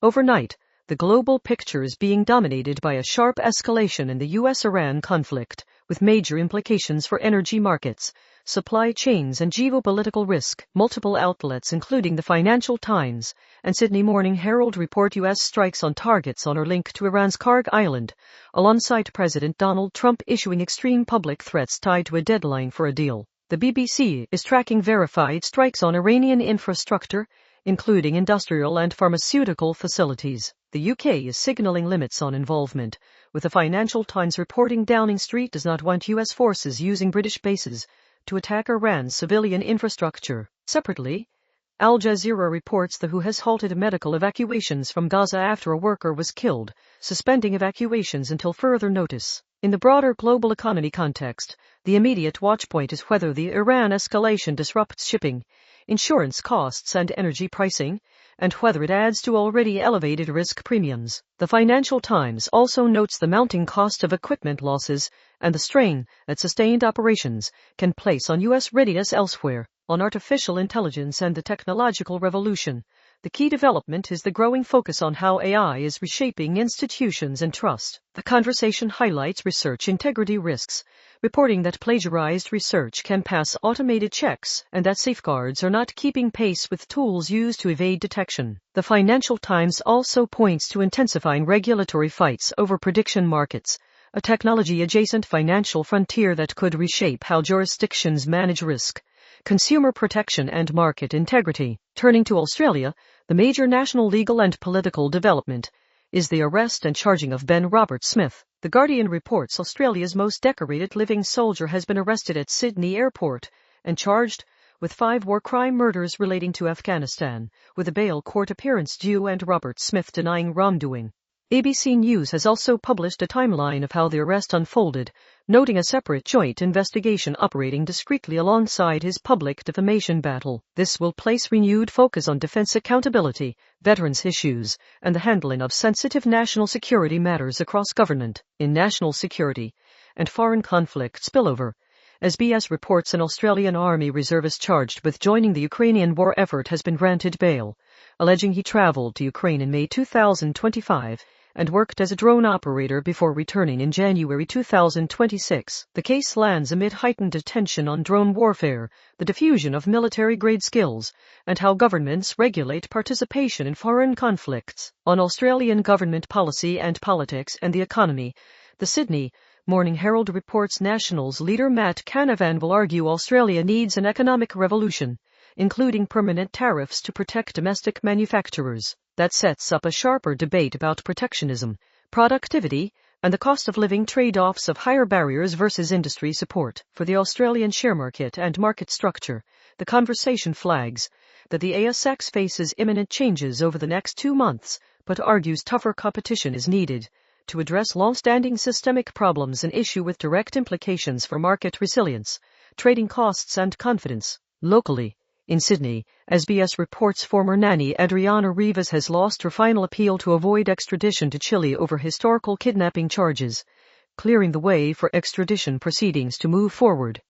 Overnight, the global picture is being dominated by a sharp escalation in the US-Iran conflict, with major implications for energy markets, supply chains and geopolitical risk. Multiple outlets including the Financial Times and Sydney Morning Herald report US strikes on targets on or linked to Iran's Karg Island, alongside President Donald Trump issuing extreme public threats tied to a deadline for a deal. The BBC is tracking verified strikes on Iranian infrastructure, including industrial and pharmaceutical facilities. The UK is signaling limits on involvement, with the Financial Times reporting Downing Street does not want US forces using British bases to attack Iran's civilian infrastructure. Separately, Al Jazeera reports the WHO has halted medical evacuations from Gaza after a worker was killed, suspending evacuations until further notice. In the broader global economy context, the immediate watchpoint is whether the Iran escalation disrupts shipping, insurance costs and energy pricing, and whether it adds to already elevated risk premiums. The Financial Times also notes the mounting cost of equipment losses and the strain that sustained operations can place on U.S. readiness elsewhere. On artificial intelligence and the technological revolution, the key development is the growing focus on how AI is reshaping institutions and trust. The conversation highlights research integrity risks, reporting that plagiarized research can pass automated checks and that safeguards are not keeping pace with tools used to evade detection. The Financial Times also points to intensifying regulatory fights over prediction markets, a technology-adjacent financial frontier that could reshape how jurisdictions manage risk, consumer protection and market integrity. Turning to Australia, the major national legal and political development is the arrest and charging of Ben Roberts-Smith. The Guardian reports Australia's most decorated living soldier has been arrested at Sydney Airport and charged with 5 war crime murders relating to Afghanistan, with a bail court appearance due and Roberts-Smith denying wrongdoing. ABC News has also published a timeline of how the arrest unfolded, noting a separate joint investigation operating discreetly alongside his public defamation battle. This will place renewed focus on defense accountability, veterans issues, and the handling of sensitive national security matters across government. In national security and foreign conflict spillover, SBS reports an Australian Army reservist charged with joining the Ukrainian war effort has been granted bail, alleging he traveled to Ukraine in May 2025 and worked as a drone operator before returning in January 2026. The case lands amid heightened attention on drone warfare, the diffusion of military-grade skills, and how governments regulate participation in foreign conflicts. On Australian government policy and politics and the economy, the Sydney Morning Herald reports Nationals leader Matt Canavan will argue Australia needs an economic revolution, including permanent tariffs to protect domestic manufacturers. That sets up a sharper debate about protectionism, productivity, and the cost of living trade-offs of higher barriers versus industry support. For the Australian share market and market structure, the conversation flags that the ASX faces imminent changes over the next 2 months, but argues tougher competition is needed to address long-standing systemic problems, an issue with direct implications for market resilience, trading costs and confidence. Locally, in Sydney, SBS reports former nanny Adriana Rivas has lost her final appeal to avoid extradition to Chile over historical kidnapping charges, clearing the way for extradition proceedings to move forward.